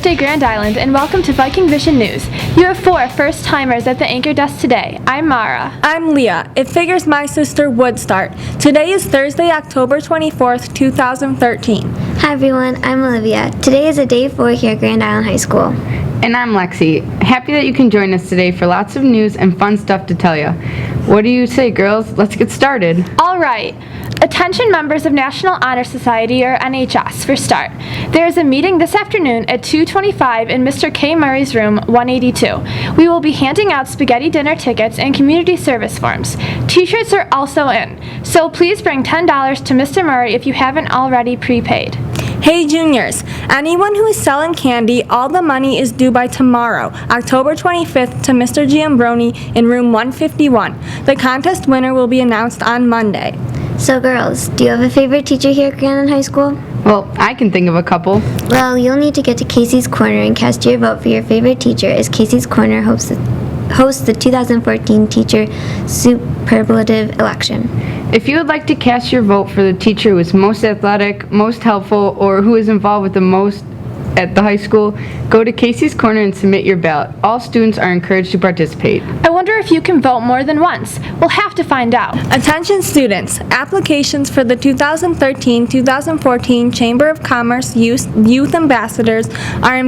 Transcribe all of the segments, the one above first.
Day Grand Island, and welcome to Viking Vision News. You have 4 first-timers at the anchor desk today. I'm Marah. I'm Leah. It figures my sister would start. Today is Thursday, October 24th, 2013. Hi everyone, I'm Olivia. Today is a day 4 here at Grand Island High School. And I'm Lexi. Happy that you can join us today for lots of news and fun stuff to tell you. What do you say, girls? Let's get started. All right. Attention members of National Honor Society, or NHS, for start. There is a meeting this afternoon at 2:25 in Mr. K. Murray's room 182. We will be handing out spaghetti dinner tickets and community service forms. T-shirts are also in, so please bring $10 to Mr. Murray if you haven't already prepaid. Hey juniors, anyone who is selling candy, all the money is due by tomorrow, October 25th, to Mr. Giambroni in room 151. The contest winner will be announced on Monday. So girls, do you have a favorite teacher here at Grand Island High School? Well, I can think of a couple. Well, you'll need to get to Casey's Corner and cast your vote for your favorite teacher, as Casey's Corner hosts the 2014 Teacher Superlative Election. If you would like to cast your vote for the teacher who is most athletic, most helpful, or who is involved with the most at the high school, go to Casey's Corner and submit your ballot. All students are encouraged to participate. I wonder if you can vote more than once. We'll have to find out. Attention students, applications for the 2013-2014 Chamber of Commerce Youth Ambassadors are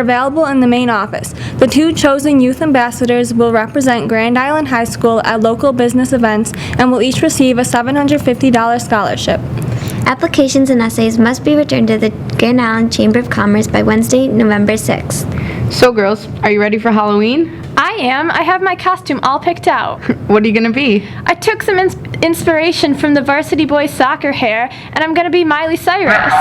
available in the main office. The 2 chosen youth ambassadors will represent Grand Island High School at local business events and will each receive a $750 scholarship. Applications and essays must be returned to the Grand Island Chamber of Commerce by Wednesday, November 6th. So girls, are you ready for Halloween? I am. I have my costume all picked out. What are you gonna be? I took some inspiration from the varsity boys soccer hair, and I'm gonna be Miley Cyrus.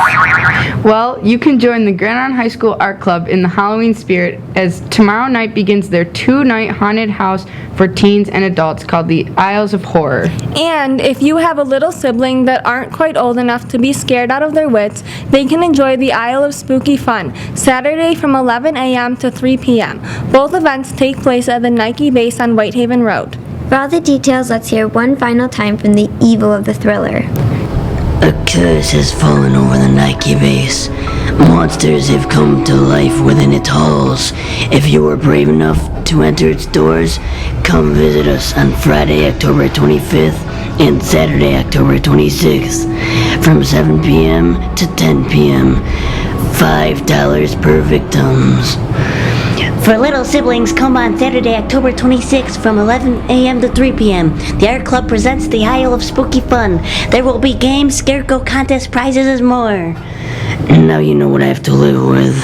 Well, you can join the Grand Island High School Art Club in the Halloween spirit, as tomorrow night begins their 2-night haunted house for teens and adults called the Isles of Horror. And if you have a little sibling that aren't quite old enough to be scared out of their wits, they can enjoy the Isle of Spooky Fun, Saturday from 11 a.m. to 3 p.m. Both events take place at the Nike base on Whitehaven Road. For all the details, let's hear one final time from the evil of the thriller. A curse has fallen over the Nike base. Monsters have come to life within its halls. If you are brave enough to enter its doors, come visit us on Friday, October 25th and Saturday, October 26th from 7 p.m. to 10 p.m. $5 per victims. For little siblings, come on Saturday, October 26th from 11 a.m. to 3 p.m. The Art Club presents the Isle of Spooky Fun. There will be games, scarecrow contests, prizes, and more. Now you know what I have to live with.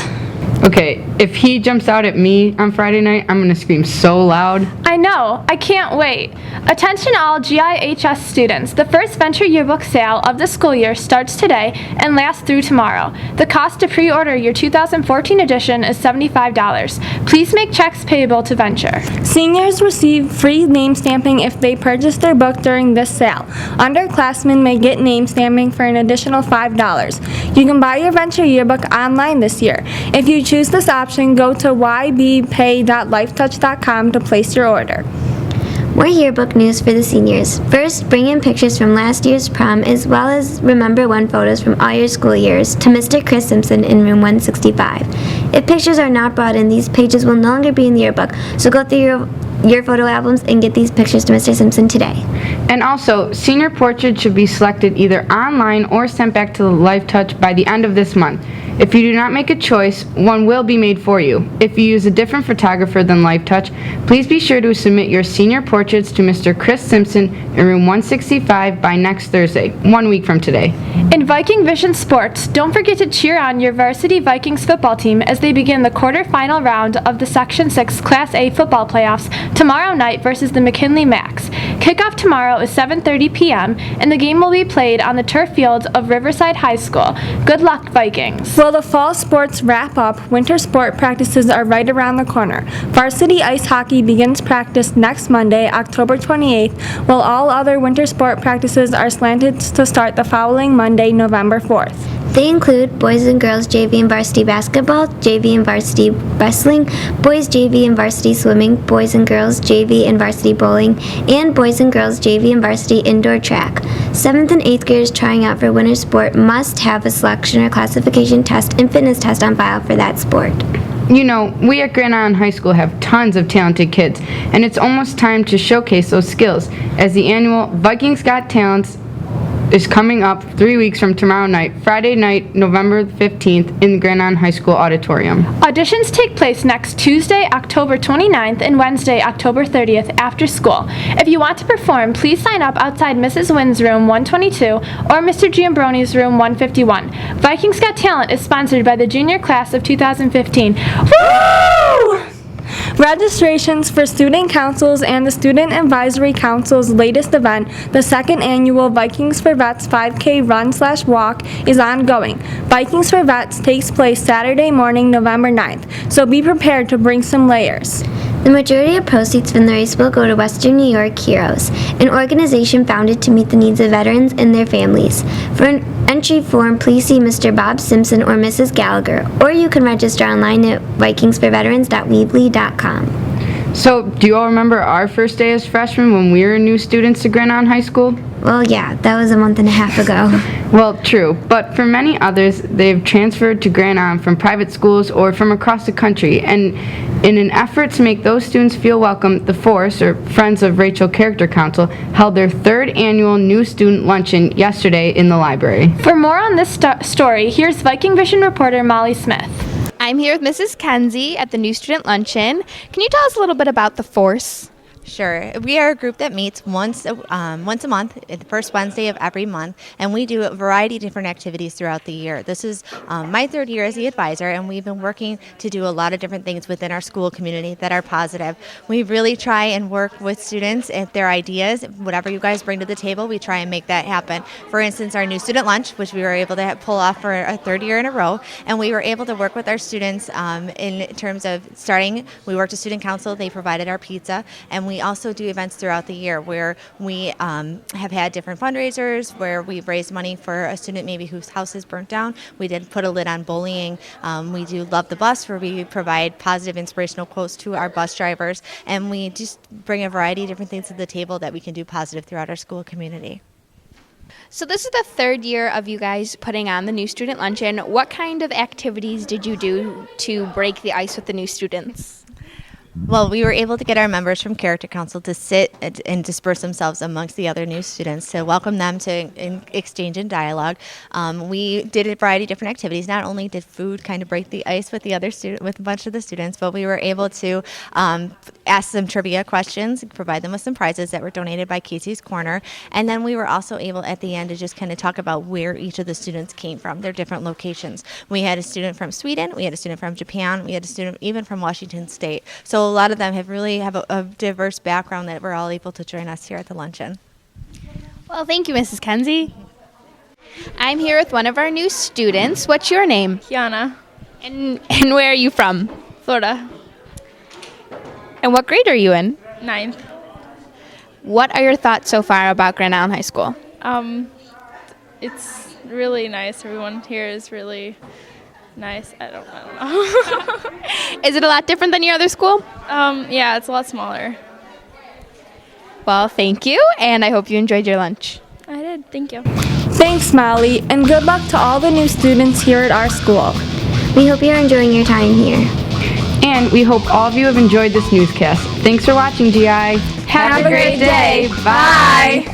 Okay, if he jumps out at me on Friday night, I'm gonna scream so loud. I know. I can't wait. Attention all GIHS students. The first Venture Yearbook sale of the school year starts today and lasts through tomorrow. The cost to pre-order your 2014 edition is $75. Please make checks payable to Venture. Seniors receive free name stamping if they purchase their book during this sale. Underclassmen may get name stamping for an additional $5. You can buy your Venture Yearbook online this year. If you choose this option, go to ybpay.lifetouch.com to place your order. More yearbook news for the seniors. First, bring in pictures from last year's prom as well as Remember One photos from all your school years to Mr. Chris Simpson in room 165. If pictures are not brought in, these pages will no longer be in the yearbook, so go through your photo albums and get these pictures to Mr. Simpson today. And also, senior portraits should be selected either online or sent back to the Life Touch by the end of this month. If you do not make a choice, one will be made for you. If you use a different photographer than Life Touch, please be sure to submit your senior portraits to Mr. Chris Simpson in room 165 by next Thursday, 1 week from today. In Viking Vision Sports, don't forget to cheer on your varsity Vikings football team as they begin the quarterfinal round of the Section 6 Class A football playoffs tomorrow night versus the McKinley Macs. Kickoff tomorrow is 7:30 p.m. and the game will be played on the turf fields of Riverside High School. Good luck, Vikings. While the fall sports wrap up, winter sport practices are right around the corner. Varsity ice hockey begins practice next Monday, October 28th, while all other winter sport practices are slanted to start the following Monday, November 4th. They include boys and girls JV and varsity basketball, JV and varsity wrestling, boys JV and varsity swimming, boys and girls JV and varsity bowling, and boys and girls JV and varsity indoor track. 7th and 8th graders trying out for winter sport must have a selection or classification test and fitness test on file for that sport. You know, we at Grand Island High School have tons of talented kids, and it's almost time to showcase those skills, as the annual Vikings Got Talents is coming up 3 weeks from tomorrow night, Friday night, November 15th, in the Grand Island High School auditorium. Auditions take place next Tuesday, October 29th and Wednesday, October 30th after school. If you want to perform, please sign up outside Mrs. Wynn's room 122 or Mr. Giambroni's room 151. Vikings Got Talent is sponsored by the junior class of 2015. Woo! Registrations for Student Councils and the Student Advisory Council's latest event, the second annual Vikings for Vets 5K Run/Walk, is ongoing. Vikings for Vets takes place Saturday morning, November 9th, so be prepared to bring some layers. The majority of proceeds from the race will go to Western New York Heroes, an organization founded to meet the needs of veterans and their families. For an entry form, please see Mr. Bob Simpson or Mrs. Gallagher, or you can register online at vikingsforveterans.weebly.com. So, do you all remember our first day as freshmen when we were new students to Grand Island High School? Well, yeah, that was a month and a half ago. Well, true, but for many others, they've transferred to Grand Island from private schools or from across the country, and in an effort to make those students feel welcome, the FORCC, or Friends of Rachel Character Council, held their 3rd annual New Student Luncheon yesterday in the library. For more on this story, here's Viking Vision reporter Molly Smith. I'm here with Mrs. Kensy at the New Student Luncheon. Can you tell us a little bit about the FORCC? Sure. We are a group that meets once a month, the first Wednesday of every month, and we do a variety of different activities throughout the year. This is my 3rd year as the advisor, and we've been working to do a lot of different things within our school community that are positive. We really try and work with students and their ideas. Whatever you guys bring to the table, we try and make that happen. For instance, our new student lunch, which we were able to pull off for a 3rd year in a row, and we were able to work with our students in terms of starting. We worked with Student Council. They provided our pizza, and we also do events throughout the year where we have had different fundraisers where we've raised money for a student maybe whose house is burnt down. We did put a lid on bullying. We do Love the Bus, where we provide positive inspirational quotes to our bus drivers, and we just bring a variety of different things to the table that we can do positive throughout our school community. So this is the 3rd year of you guys putting on the New Student Luncheon. What kind of activities did you do to break the ice with the new students? Well, we were able to get our members from Character Council to sit and disperse themselves amongst the other new students to welcome them to exchange and dialogue. We did a variety of different activities. Not only did food kind of break the ice with the other with a bunch of the students, but we were able to ask them trivia questions, provide them with some prizes that were donated by Casey's Corner, and then we were also able at the end to just kind of talk about where each of the students came from, their different locations. We had a student from Sweden, we had a student from Japan, we had a student even from Washington State. So a lot of them have a diverse background that we're all able to join us here at the luncheon. Well, thank you, Mrs. Kensy. I'm here with one of our new students. What's your name? Kiana. And where are you from? Florida. And what grade are you in? 9th. What are your thoughts so far about Grand Island High School? It's really nice. Everyone here is really nice. I don't know. Is it a lot different than your other school? Yeah, it's a lot smaller. Well, thank you, and I hope you enjoyed your lunch. I did. Thank you. Thanks, Molly, and good luck to all the new students here at our school. We hope you're enjoying your time here. And we hope all of you have enjoyed this newscast. Thanks for watching, GI. Have a great day. Bye.